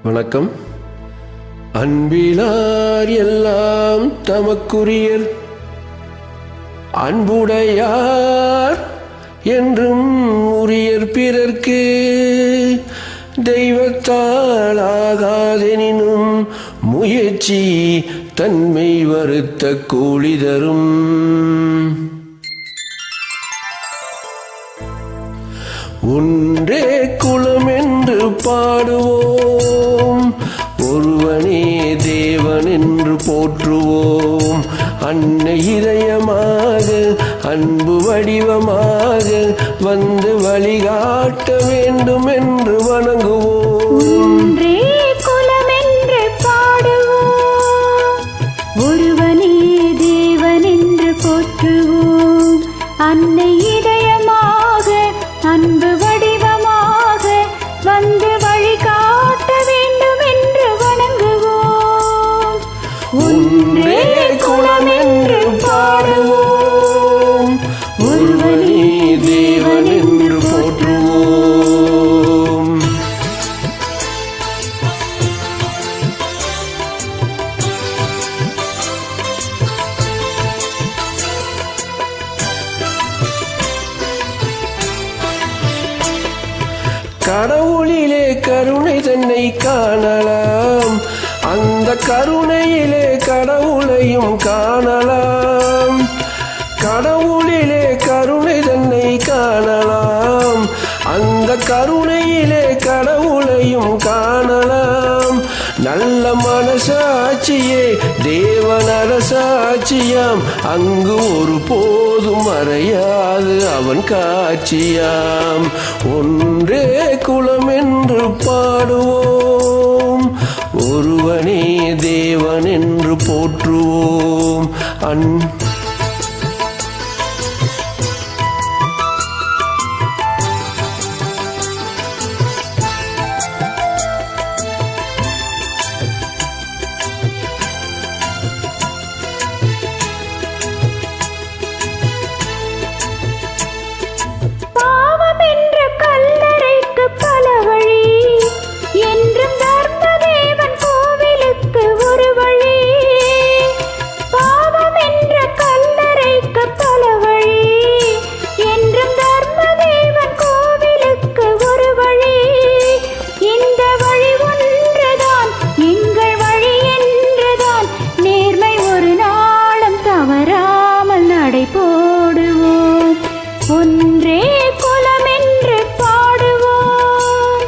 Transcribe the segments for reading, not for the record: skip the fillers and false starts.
வணக்கம். அன்பிலார் எல்லாம் தமக்குரியர், அன்புடையார் என்றும் உரியர் பிறர்க்கு. தெய்வத்தால் ஆகாதெனினும் முயற்சி தன்மை வருத்த கூலி தரும். ஒன்றே குலம் என்று பாடுவோம், ஒருவனே தேவன் என்று போற்றுவோம். அன்னை இதயமாக அன்பு வடிவமாக வந்து வழிகாட்ட வேண்டும் என்று வணங்குவோம். ஒன்றே குலம் என்று பாடுவோம், ஒருவனே தேவன் என்று போற்றுவோம். அன்னை இதயமாக அன்பு வடிவமாக வந்து வழிகாட்ட வேண்டும் என்று வணங்குவோம். ஒன்றே குலம் என்று பாடுவோம், ஒருவனே தேவன் என்று போற்றுவோம். கடவுளிலே கருணை தன்னை காணலாம், அந்த கருணையிலே கடவுளையும் காணலாம். கடவுளிலே கருணை தன்னை காணலாம், அந்த கருணையிலே கடவுளையும் காணலாம். நல்ல மனசாட்சியே தேவன் அரசாட்சியாம், அங்கு ஒரு போதும் மறையாது அவன் காட்சியாம். ஒன்றே குலம் என்று பாடுவோம், ஒருவனே தேவன் என்று போற்றுவோம். ஒன்றே குலம் என்று பாடுவோம்,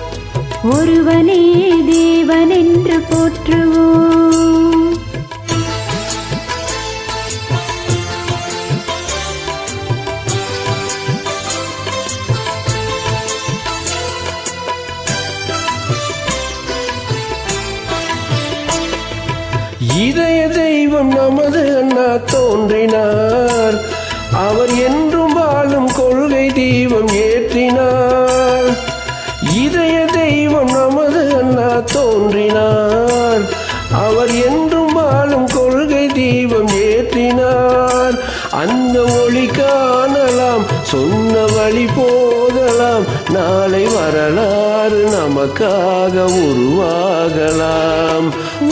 ஒருவனே தேவன் என்று போற்றுவோம். இதய தெய்வம் நமது அண்ணா தோன்றினார், அவர் என்றும் வாழும் கொள்கை தீபம் ஏற்றினார். இதய தெய்வம் நமது அண்ணா தோன்றினார், அவர் என்றும் வாழும் கொள்கை தீபம் ஏற்றினார். அந்த ஒளி காணலாம், சொன்ன வழி போகலாம், நாளை வரலாறு நமக்காக உருவாகலாம்.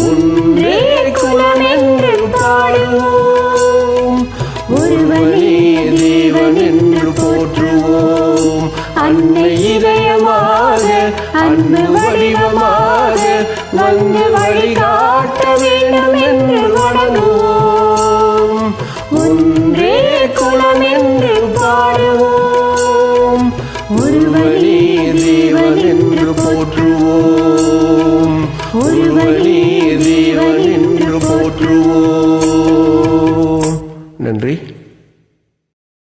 ஒன்றே குலம் என்று பாடுவோம், ஒருவனே தேவன் என்று போற்றுவோம். அன்னை இதயமாக அன்பு வடிவமாக வந்து வழிகாட்ட வேண்டும் என்று வணங்குவோம். ஒன்றே குலம் என்று பாடுவோம், ஒருவனே தேவன் என்று போற்றுவோம்.